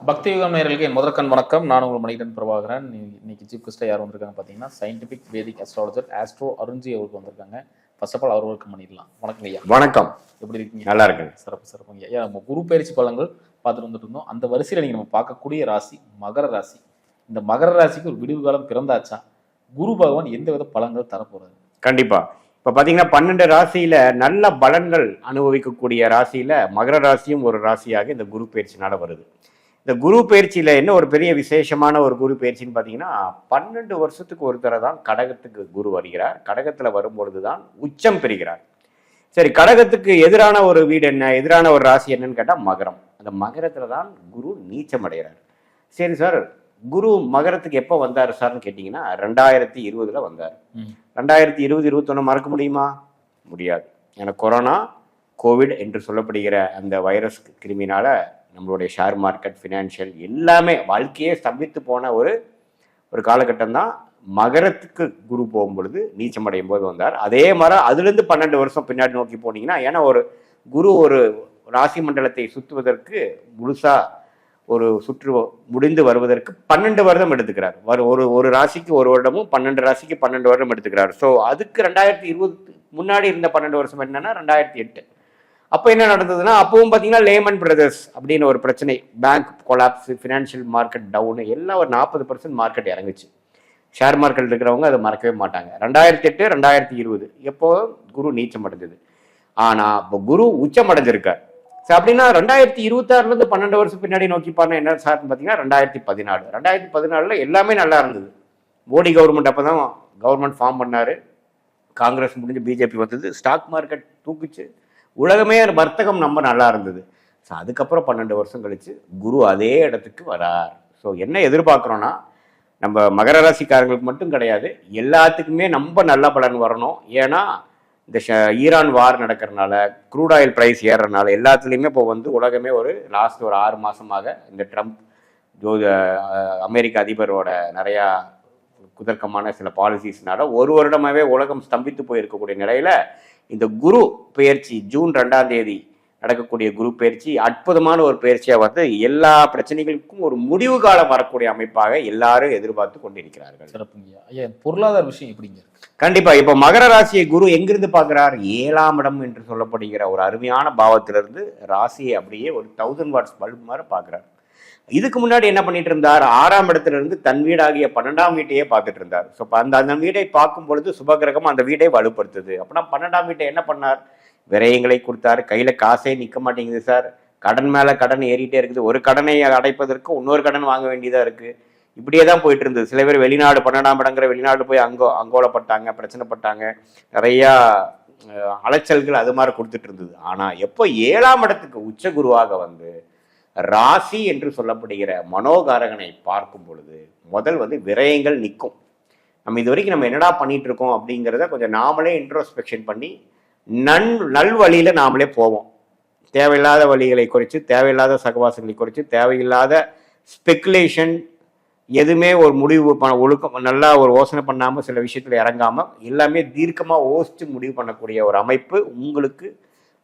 பக்தி யுகம் நேயர்களுக்கு என் முதற்கண் வணக்கம். நான் உங்கள் மணிகண்டன் பிரபாகரன். இன்னைக்கு சீஃப் கெஸ்ட்டாக யார் வந்திருக்காங்க பார்த்தீங்கன்னா, scientific Vedic astrologer astro Arunji அவருக்கு வந்திருக்காங்க. ஃபர்ஸ்ட் ஆஃப் ஆல் அவர் வெல்கம் பண்ணிடலாம். வணக்கம் ஐயா. வணக்கம். எப்படி இருக்கீங்க? நல்லா இருக்கு. சிறப்பு சிறப்புங்க ஐயா. நம்ம குரு பயிற்சி பலன்கள் பார்த்துட்டு வந்துட்டு இருந்தோம். அந்த வரிசையில் நீங்கள் நம்ம பார்க்கக்கூடிய ராசி மகர ராசி. இந்த மகர ராசிக்கு ஒரு விடிவு காலம் பிறந்தாச்சா? குரு பகவான் எந்த வித பலன்கள் தரப்போறாரு? கண்டிப்பா. இப்ப பாத்தீங்கன்னா 12 ராசியில நல்ல பலன்கள் அனுபவிக்கக்கூடிய ராசியில மகர ராசியும் ஒரு ராசியாக இந்த குரு பயிற்சினால வருது. இந்த குரு பயிற்சியில என்ன ஒரு பெரிய விசேஷமான ஒரு குரு பயிற்சின்னு பார்த்தீங்கன்னா, 12 வருஷத்துக்கு ஒரு தடவை தான் கடகத்துக்கு குரு வருகிறார். கடகத்துல வரும்பொழுது தான் உச்சம் பெறுகிறார். சரி, கடகத்துக்கு எதிரான ஒரு வீடு என்ன, எதிரான ஒரு ராசி என்னன்னு கேட்டால் மகரம். அந்த மகரத்துல தான் குரு நீச்சம் அடைகிறார். சரி சார், குரு மகரத்துக்கு எப்போ வந்தார் சார்னு கேட்டிங்கன்னா 2020 வந்தார். 2020, 2021 மறக்க முடியுமா? முடியாது. ஏன்னா கொரோனா, கோவிட் என்று சொல்லப்படுகிற அந்த வைரஸ் கிருமினால நம்மளுடைய ஷேர் மார்க்கெட், ஃபினான்ஷியல் எல்லாமே வாழ்க்கையே ஸ்தம்பித்து போன ஒரு காலகட்டம் தான். மகரத்துக்கு குரு போகும்பொழுது நீச்சம் அடையும் போது வந்தார். அதே மாதிரி அதுலேருந்து 12 வருஷம் பின்னாடி நோக்கி போனீங்கன்னா, ஏன்னா ஒரு குரு ஒரு ராசி மண்டலத்தை சுற்றுவதற்கு முழுசா ஒரு சுற்று முடிந்து வருவதற்கு 12 வருடம் எடுத்துக்கிறார். ஒரு ராசிக்கு ஒரு வருடமும் 12 ராசிக்கு 12 வருடம் எடுத்துக்கிறார். ஸோ அதுக்கு 2020 முன்னாடி இருந்த 12 வருஷம் என்னன்னா 2008. அப்போ என்ன நடந்ததுன்னா, அப்பவும் பார்த்தீங்கன்னா லேமன் பிரதர்ஸ் அப்படின்னு ஒரு பிரச்சனை, bank collapse, financial market down, எல்லாம் ஒரு 40% மார்க்கெட் இறங்குச்சு. ஷேர் மார்க்கெட் இருக்கிறவங்க அதை மறக்கவே மாட்டாங்க. 2008, 2020 எப்போ குரு நீச்சம் அடைஞ்சது. ஆனால் இப்போ குரு உச்சம் அடைஞ்சிருக்கார். ஸோ அப்படின்னா 2026 12 வருஷம் பின்னாடி நோக்கி பாருங்க என்ன சார்னு பார்த்தீங்கன்னா 2014 எல்லாமே நல்லா இருந்தது. மோடி கவர்மெண்ட் அப்போ தான் கவர்மெண்ட் ஃபார்ம் பண்ணார். காங்கிரஸ் முடிஞ்சு பிஜேபி வந்தது. ஸ்டாக் மார்க்கெட் தூக்குச்சு. உலகமே வர்த்தகம் நம்ம நல்லா இருந்தது. ஸோ அதுக்கப்புறம் 12 வருஷம் கழிச்சு குரு அதே இடத்துக்கு வரார். ஸோ என்ன எதிர்பார்க்குறோன்னா, நம்ம மகர ராசிக்காரங்களுக்கு மட்டும் கிடையாது, எல்லாத்துக்குமே நம்ம நல்ல பலன் வரணும். ஏன்னா இந்த ஈரான் வார் நடக்கிறதுனால, க்ரூட் ஆயில் ப்ரைஸ் ஏறுறதுனால, எல்லாத்துலேயுமே இப்போ உலகமே லாஸ்ட் ஒரு 6 மாதமாக இந்த ட்ரம்ப் அமெரிக்க அதிபரோட நிறையா குதர்க்கமான சில பாலிசிஸ்னால ஒரு வருடமாகவே உலகம் ஸ்தம்பித்து போயிருக்கக்கூடிய நிலையில் இந்த குரு பெயர்ச்சி ஜூன் 2ஆம் தேதி நடக்கக்கூடிய குரு பயிற்சி அற்புதமான ஒரு பயிற்சியாக எல்லா பிரச்சனைகளுக்கும் ஒரு முடிவு காலம் வரக்கூடிய அமைப்பாக எல்லாரும் எதிர்பார்த்து கொண்டிருக்கிறார்கள். சிறப்புங்க ஐயா. பொருளாதார விஷயம் எப்படிங்க? கண்டிப்பா. இப்ப மகர ராசியை குரு எங்கிருந்து பார்க்கிறார்? 7ஆம் இடம் என்று சொல்லப்படுகிற ஒரு அருமையான பாவத்திலிருந்து ராசியை அப்படியே ஒரு 1000 வாட்ஸ் பல்பு மாதிரி பார்க்கிறார். இதுக்கு முன்னாடி என்ன பண்ணிட்டு இருந்தார்? 6ஆம் இடத்துல இருந்து தன் வீடாகிய 12ஆம் வீட்டையே பார்த்துட்டு இருந்தார். ஸோ அந்த வீடை பார்க்கும் பொழுது சுபகிரகம் அந்த வீடை வலுப்படுத்துது. அப்படின்னா 12ஆம் வீட்டை என்ன பண்ணார்? விரயங்களை கொடுத்தாரு. கையில காசே நிற்க மாட்டேங்குது சார், கடன் மேல கடன் ஏறிட்டே இருக்குது, ஒரு கடனை அடைப்பதற்கு இன்னொரு கடன் வாங்க வேண்டியதா இருக்கு. இப்படியே தான் போயிட்டு இருந்தது. சில பேர் வெளிநாடு 12ஆம் இடங்கிற வெளிநாடு போய் அங்கோலப்பட்டாங்க, பிரச்சனைப்பட்டாங்க, நிறையா அலைச்சல்கள் அது மாதிரி கொடுத்துட்டு இருந்தது. ஆனா எப்போ 7ஆம் இடத்துக்கு உச்ச குருவாக ராசி என்று சொல்லப்படுகிற மனோகாரகனை பார்க்கும் பொழுது முதல் விரயங்கள் நிற்கும். நம்ம இது வரைக்கும் நம்ம என்னடா பண்ணிட்டு இருக்கோம் அப்படிங்கிறத கொஞ்சம் நாமளே இன்ட்ரோஸ்பெக்ஷன் பண்ணி நல்வழியில நாமளே போவோம். தேவையில்லாத வழிகளை குறைச்சு, தேவையில்லாத சகவாசங்களை குறைச்சு, தேவையில்லாத ஸ்பெக்குலேஷன் எதுவுமே ஒரு முடிவு ஒழுக்கம் நல்லா ஒரு யோசனை பண்ணாமல் சில விஷயத்துல இறங்காமல் எல்லாமே தீர்க்கமாக யோசிச்சு முடிவு பண்ணக்கூடிய ஒரு அமைப்பு உங்களுக்கு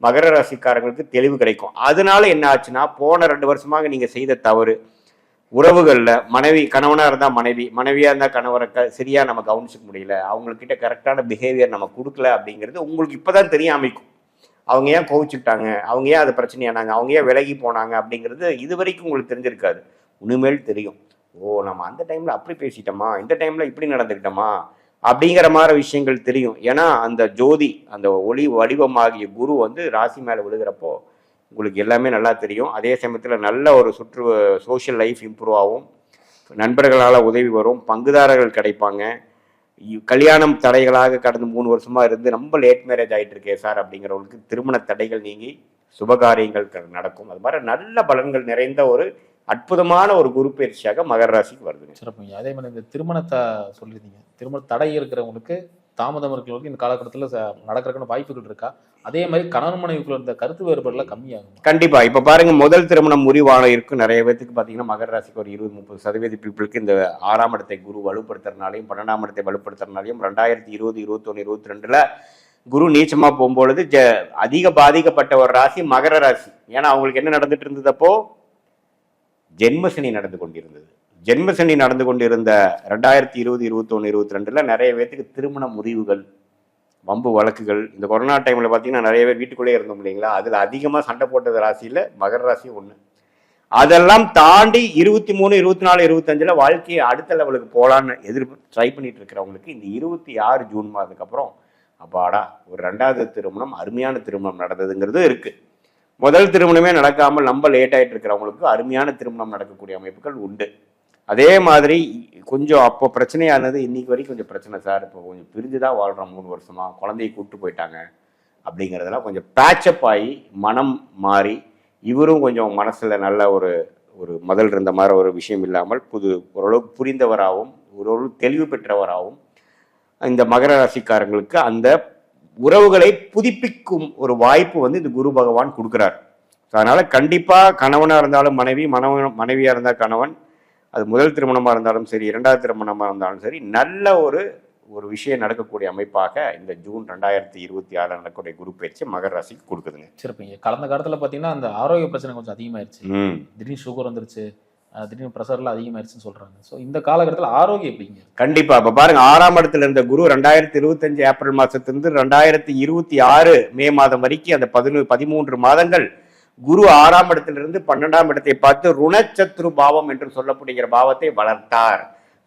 மகர ராசிக்காரங்களுக்கு தெளிவு கிடைக்கும். அதனால என்ன ஆச்சுன்னா, போன 2 வருஷமாக நீங்க செய்த தவறு, உறவுகளில் கணவனா இருந்தா மனைவியா இருந்தா கணவரை சரியா நம்ம கவனிச்சுக்க முடியல, அவங்கக்கிட்ட கரெக்டான பிஹேவியர் நம்ம கொடுக்கல அப்படிங்கிறது உங்களுக்கு இப்பதான் தெரிய அமைக்கும். அவங்க ஏன் கோவிச்சுக்கிட்டாங்க, அவங்க ஏன் அது பிரச்சனையானாங்க, அவங்க ஏன் விலகி போனாங்க அப்படிங்கிறது இது வரைக்கும் உங்களுக்கு தெரிஞ்சிருக்காது. உண்மையில் தெரியும். ஓ, நம்ம அந்த டைம்ல அப்படி பேசிட்டோமா, இந்த டைம்ல இப்படி நடந்துக்கிட்டோமா அப்படிங்கிற மாதிரி விஷயங்கள் தெரியும். ஏன்னா அந்த ஜோதி, அந்த ஒளி வடிவமாகிய குரு ராசி மேலே விழுகிறப்போ உங்களுக்கு எல்லாமே நல்லா தெரியும். அதே சமயத்தில் நல்ல ஒரு சோஷியல் லைஃப் இம்ப்ரூவ் ஆகும், நண்பர்களால் உதவி வரும், பங்குதாரர்கள் கிடைப்பாங்க. கல்யாணம் தடைகளாக கடந்த 3 வருஷமா இருந்து ரொம்ப லேட் மேரேஜ் ஆகிட்டு இருக்கே சார் அப்படிங்கிறவங்களுக்கு திருமண தடைகள் நீங்கி சுபகாரியங்கள் நடக்கும். அது மாதிரி நல்ல பலன்கள் நிறைந்த ஒரு அற்புதமான ஒரு குரு பயிற்சியாக மகர ராசிக்கு வருதுங்க. சிறப்புங்க. அதே மாதிரி இந்த திருமணத்தை சொல்லியிருந்தீங்க, திருமண தடை இருக்கிறவங்களுக்கு, தாமதம் இருக்கிறவங்களுக்கு இந்த காலகட்டத்தில் நடக்கிறதுக்கான வாய்ப்புகள் இருக்கா? அதே மாதிரி கணவன் மனைவிக்குள்ள இருந்த கருத்து வேறுபாடுலாம் கம்மியாகும்? கண்டிப்பா. இப்ப பாருங்க, முதல் திருமணம் முறிவான இருக்கும் நிறைய பேருக்கு பார்த்தீங்கன்னா மகர ராசிக்கு ஒரு 20-30% பீப்புளுக்கு இந்த 6ஆம் இடத்தை குரு வலுப்படுத்துறதுனாலையும் 12ஆம் இடத்தை வலுப்படுத்துறதுனாலையும் 2020, 21, 22 குரு நீச்சமா போகும்பொழுது அதிக பாதிக்கப்பட்ட ஒரு ராசி மகர ராசி. ஏன்னா அவங்களுக்கு என்ன நடந்துட்டு இருந்தது? அப்போ ஜென்மசனி நடந்து கொண்டிருந்தது. ஜென்மசனி நடந்து கொண்டிருந்த 2020, 21, 22 நிறைய பேர்த்துக்கு திருமண முறிவுகள், வம்பு வழக்குகள். இந்த கொரோனா டைமில் பார்த்தீங்கன்னா நிறைய பேர் வீட்டுக்குள்ளே இருந்தோம் இல்லைங்களா, அதில் அதிகமாக சண்டை போட்டது ராசியில் மகர ராசி ஒன்று. அதெல்லாம் தாண்டி 23, 24, 25 வாழ்க்கையை அடுத்த லெவலுக்கு போகலான்னு ட்ரை பண்ணிட்டு இருக்கிறவங்களுக்கு இந்த 26 ஜூன் மாதத்துக்கு அப்புறம் அப்பாடா ஒரு 2வது திருமணம், அருமையான திருமணம் நடந்ததுங்கிறது இருக்குது. முதல் திருமணமே நடக்காமல் நம்ம லேட் ஆகிட்டு இருக்கிறவங்களுக்கு அருமையான திருமணம் நடக்கக்கூடிய அமைப்புகள் உண்டு. அதே மாதிரி கொஞ்சம் அப்போ பிரச்சனையானது இன்னைக்கு வரைக்கும் கொஞ்சம் பிரச்சனை சார், இப்போ கொஞ்சம் பிரிஞ்சு தான் வாழ்கிறோம் 3 வருஷமா, குழந்தையை கூப்பிட்டு போயிட்டாங்க அப்படிங்கிறதெல்லாம் கொஞ்சம் பேச்சப் ஆகி மனம் மாறி இவரும் கொஞ்சம் மனசில் நல்ல ஒரு முதல் இருந்த மாதிரி ஒரு விஷயம் இல்லாமல் ஓரளவுக்கு புரிந்தவராகவும் ஓரளவு தெளிவு பெற்றவராகவும் இந்த மகர ராசிக்காரங்களுக்கு அந்த உறவுகளை புதுப்பிக்கும் ஒரு வாய்ப்பு இந்த குரு பகவான் கொடுக்குறார். அதனால கண்டிப்பா கணவனா இருந்தாலும் மனைவி, மனைவியா இருந்தால் கணவன், அது முதல் திருமணமா இருந்தாலும் சரி, 2வது திருமணமா இருந்தாலும் சரி, நல்ல ஒரு விஷயம் நடக்கக்கூடிய அமைப்பாக இந்த ஜூன் 2026 நடக்கக்கூடிய குரு பயிற்சி மகர ராசிக்கு கொடுக்குதுங்க. சிறப்புங்க. கடந்த காலத்துல பாத்தீங்கன்னா அந்த ஆரோக்கிய பிரச்சனை கொஞ்சம் அதிகமாயிருச்சு, திடீர்னு சுகர் வந்துருச்சு, திடீர்னு ப்ரெஷர்லாம் அதிகமாயிருச்சுன்னு சொல்றாங்க. ஸோ இந்த காலகட்டத்தில் ஆரோக்கியம் எப்படிங்க? கண்டிப்பா. இப்ப பாருங்க, 6ஆம் இடத்துல இருந்த குரு 2025 ஏப்ரல் மாசத்திலிருந்து 2026 மே மாதம் வரைக்கும் அந்த 13 மாதங்கள் குரு 6ஆம் இடத்திலிருந்து 12ஆம் இடத்தை பார்த்து ருணச்சத்ரு பாவம் என்று சொல்லப்படுகிற பாவத்தை வளர்த்தார்.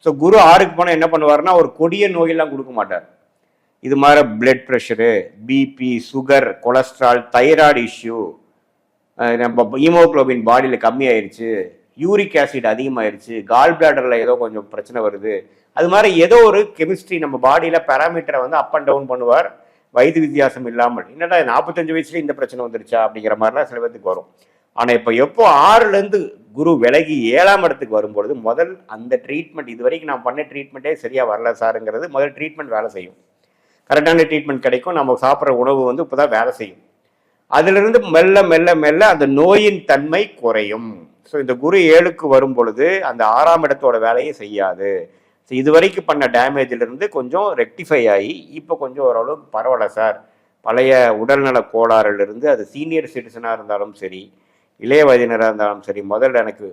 ஸோ குரு 6க்கு போனால் என்ன பண்ணுவார்னா ஒரு கொடிய நோயெல்லாம் கொடுக்க மாட்டார். இது மாதிரி blood pressure, BP, sugar, cholesterol, thyroid issue, நம்ம ஹீமோகுளோபின் பாடியில் கம்மியாயிருச்சு, யூரிக் ஆசிட் அதிகமாயிருச்சு, கால் பிளாடரில் ஏதோ கொஞ்சம் பிரச்சனை வருது, அது மாதிரி ஏதோ ஒரு கெமிஸ்ட்ரி நம்ம பாடியில் பேராமீட்டரை அப் அண்ட் டவுன் பண்ணுவார் வயது வித்தியாசம் இல்லாமல். என்னடா 45 வயசுல இந்த பிரச்சனை வந்துருச்சா அப்படிங்கிற மாதிரிலாம் சில பேருக்கு வரும். ஆனால் எப்போ 6லேருந்து குரு விலகி 7ஆம் இடத்துக்கு வரும்பொழுது முதல் அந்த ட்ரீட்மெண்ட், இது வரைக்கும் நான் பண்ண ட்ரீட்மெண்ட்டே சரியாக வரல சாருங்கிறது முதல் ட்ரீட்மெண்ட் வேலை செய்யும். கரெக்டான ட்ரீட்மெண்ட் கிடைக்கும், நம்ம சாப்பிட்ற உணவு இப்போ தான் வேலை செய்யும். அதிலிருந்து மெல்ல மெல்ல மெல்ல அந்த நோயின் தன்மை குறையும். ஸோ இந்த குரு 7க்கு வரும் பொழுது அந்த 6ஆம் இடத்தோட வேலையை செய்யாது. ஸோ இது வரைக்கும் பண்ண டேமேஜிலிருந்து கொஞ்சம் ரெக்டிஃபை ஆகி இப்போ கொஞ்சம் ஓரளவுக்கு பரவாயில்ல சார். பழைய உடல்நல கோளாறுலேருந்து அது சீனியர் சிட்டிசனாக இருந்தாலும் சரி, இளைய வயதினராக இருந்தாலும் சரி, முதல்ல எனக்கு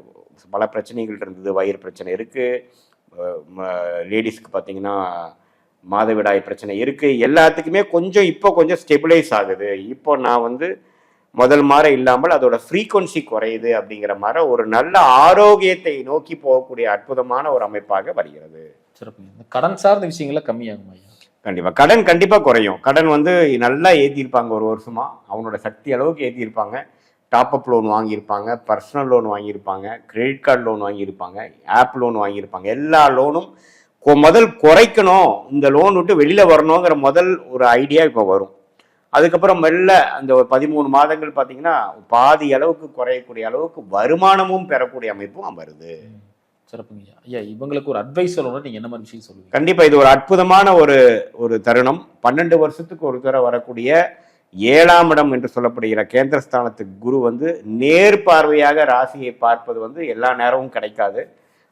பல பிரச்சனைகள் இருந்தது, வயிறு பிரச்சனை இருக்குது, லேடிஸ்க்கு பார்த்தீங்கன்னா மாதவிடாய் பிரச்சனை இருக்குது, எல்லாத்துக்குமே இப்போ ஸ்டெபிளைஸ் ஆகுது. இப்போ நான் முதல் மாதிரி இல்லாமல் அதோட ஃப்ரீக்வன்சி குறையுது அப்படிங்கிற மாதிரி ஒரு நல்ல ஆரோக்கியத்தை நோக்கி போகக்கூடிய அற்புதமான ஒரு அமைப்பாக வருகிறது. சிறப்பு. கடன் சார்ந்த விஷயங்கள கம்மியாகும் ஐயா? கண்டிப்பாக கடன் கண்டிப்பாக குறையும். கடன் நல்லா ஏற்றிருப்பாங்க, ஒரு வருஷமா அவனோட சக்தி அளவுக்கு ஏற்றிருப்பாங்க. டாப்அப் லோன் வாங்கியிருப்பாங்க, பர்சனல் லோன் வாங்கியிருப்பாங்க, கிரெடிட் கார்டு லோன் வாங்கியிருப்பாங்க, ஆப் லோன் வாங்கியிருப்பாங்க. எல்லா லோனும் முதல் குறைக்கணும், இந்த லோன் விட்டு வெளியில் வரணுங்கிற முதல் ஒரு ஐடியா இப்போ வரும். அதுக்கப்புறம் மெல்ல அந்த ஒரு 13 மாதங்கள் பார்த்தீங்கன்னா பாதி அளவுக்கு குறையக்கூடிய அளவுக்கு வருமானமும் பெறக்கூடிய அமைப்பும் வருது. சிறப்புங்க ஐயா. இவங்களுக்கு ஒரு அட்வைஸ் சொல்லணும், நீங்க என்ன மாதிரி விஷயம் சொல்லுவீங்க? கண்டிப்பா இது ஒரு அற்புதமான ஒரு தருணம். 12 வருஷத்துக்கு ஒரு தடவை வரக்கூடிய 7ஆம் இடம் என்று சொல்லப்படுகிற கேந்திரஸ்தானத்துக்கு குரு நேர்பார்வையாக ராசியை பார்ப்பது எல்லா நேரமும் கிடைக்காது.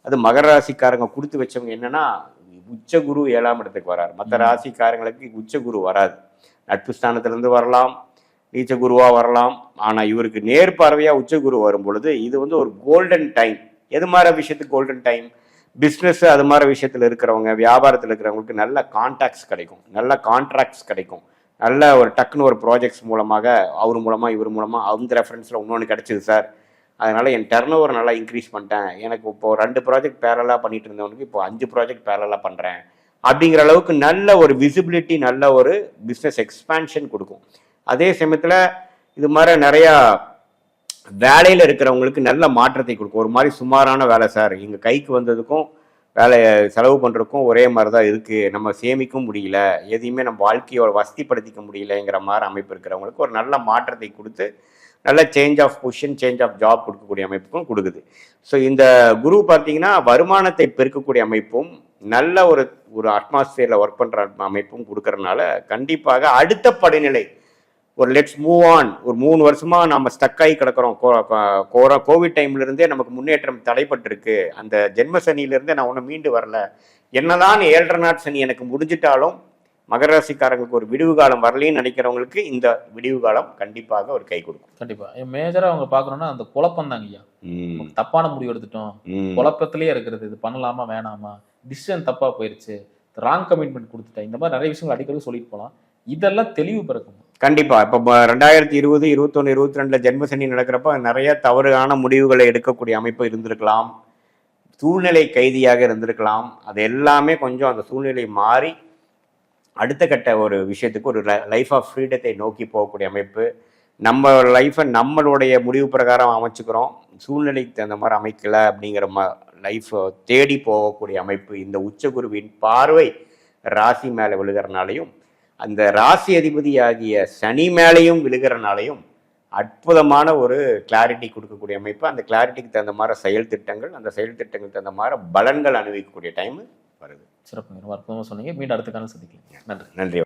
அது மகர ராசிக்காரங்க கொடுத்து வச்சவங்க என்னன்னா உச்ச குரு 7ஆம் இடத்துக்கு வராரு. மற்ற ராசிக்காரங்களுக்கு உச்ச குரு வராது. நட்பு ஸ்தானத்திலிருந்து வரலாம், நீச்ச குருவா வரலாம். ஆனா இவருக்கு நேர்பார்வையா உச்ச குரு வரும் பொழுது இது ஒரு கோல்டன் டைம். எது மாதிரி விஷயத்துக்கு கோல்டன் டைம்? பிஸ்னஸ் அது மாதிரி விஷயத்துல இருக்கிறவங்க, வியாபாரத்தில் இருக்கிறவங்களுக்கு நல்ல கான்டாக்ட்ஸ் கிடைக்கும், நல்ல கான்ட்ராக்ட்ஸ் கிடைக்கும், நல்ல ஒரு டக்குன்னு ஒரு ப்ராஜெக்ட்ஸ் மூலமாக அவர் மூலமாக இவர் மூலமாக அந்த ரெஃபரன்ஸில் இன்னொன்று கிடச்சிது சார், அதனால் என் டர்ன் ஓவர் நல்லா இன்க்ரீஸ் பண்ணிட்டேன், எனக்கு இப்போது 2 ப்ராஜெக்ட் பேரலாக பண்ணிட்டு இருந்தவனுக்கு இப்போ 5 ப்ராஜெக்ட் பேரலாக பண்ணுறேன் அப்படிங்கிற அளவுக்கு நல்ல ஒரு விசிபிலிட்டி, நல்ல ஒரு பிஸ்னஸ் எக்ஸ்பேன்ஷன் கொடுக்கும். அதே சமயத்தில் இது மாதிரி நிறையா வேலையில் இருக்கிறவங்களுக்கு நல்ல மாற்றத்தை கொடுக்கும். ஒரு மாதிரி சுமாரான வேலை சார், எங்கள் கைக்கு வந்ததுக்கும் வேலையை செலவு பண்ணுறதுக்கும் ஒரே மாதிரி தான் இருக்குது, நம்ம சேமிக்கவும் முடியல, எதையுமே நம்ம வாழ்க்கையோட வசதிப்படுத்திக்க முடியலைங்கிற மாதிரி அமைப்பு இருக்கிறவங்களுக்கு ஒரு நல்ல மாற்றத்தை கொடுத்து நல்ல change of position, change of job கொடுக்கக்கூடிய அமைப்புக்கும் கொடுக்குது. ஸோ இந்த குரு பார்த்தீங்கன்னா வருமானத்தை பெருக்கக்கூடிய அமைப்பும் நல்ல ஒரு அட்மாஸ்பியரில் ஒர்க் பண்ணுற அமைப்பும் கொடுக்கறதுனால கண்டிப்பாக அடுத்த படிநிலை ஒரு லெட்ஸ் மூவ் ஆன். ஒரு 3 வருஷமா நம்ம ஸ்டக் ஆகி கிடக்கிறோம். கோவிட் டைம்ல இருந்தே நமக்கு முன்னேற்றம் தடைப்பட்டிருக்கு. அந்த ஜென்ம சனியிலிருந்தே நான் ஒன்றும் மீண்டு வரல. என்னதான் 7.5 நாட் சனி எனக்கு முடிஞ்சிட்டாலும் மகர ராசிக்காரங்களுக்கு ஒரு விடிவு காலம் வரலைன்னு நினைக்கிறவங்களுக்கு இந்த விடிவு காலம் கண்டிப்பாக ஒரு கை கொடுக்கும். கண்டிப்பா மேஜரா அவங்க பாக்கணும்னா அந்த குழப்பம் தாங்க ஐயா. ம், தப்பான முடிவு எடுத்துட்டோம், ம். குழப்பத்திலேயே இருக்கிறது, இது பண்ணலாமா வேணாமா, டிசிஷன் தப்பா போயிருச்சு, ராங் கமிட்மெண்ட் கொடுத்துட்டேன், இந்த மாதிரி நிறைய விஷயங்கள் அடிக்கடி சொல்லிட்டு போலாம். இதெல்லாம் தெளிவு பிறக்கும். கண்டிப்பா. இப்ப 2020, 21, 22 ஜென்ம சனி நடக்கிறப்ப நிறைய தவறான முடிவுகளை எடுக்கக்கூடிய அமைப்பு இருந்திருக்கலாம். சூழ்நிலை கைதியாக இருந்திருக்கலாம். அது எல்லாமே கொஞ்சம் அந்த சூழ்நிலை மாறி அடுத்த கட்ட ஒரு விஷயத்துக்கு ஒரு லைஃப் ஆஃப் ஃப்ரீடத்தை நோக்கி போகக்கூடிய அமைப்பு. நம்ம லைஃப்பை நம்மளுடைய முடிவு பிரகாரம் அமைச்சுக்கிறோம், சூழ்நிலைக்கு தகுந்த மாதிரி அமைக்கல அப்படிங்கிற லைஃப்பை தேடி போகக்கூடிய அமைப்பு இந்த உச்சகுருவின் பார்வை ராசி மேலே விழுகிறனாலையும் அந்த ராசி அதிபதி ஆகிய சனி மேலேயும் விழுகிறனாலையும் அற்புதமான ஒரு கிளாரிட்டி கொடுக்கக்கூடிய அமைப்பு. அந்த கிளாரிட்டிக்கு தகுந்த மாதிரி செயல் திட்டங்கள், அந்த செயல் திட்டங்களுக்கு தகுந்த மாதிரி பலன்கள் அனுபவிக்கக்கூடிய டைம் வருது. சிறப்புங்க, ரொம்ப அற்புதமா சொன்னீங்க. மீண்டும் அடுத்த காலம் சந்திக்கலாம். நன்றி. நன்றி.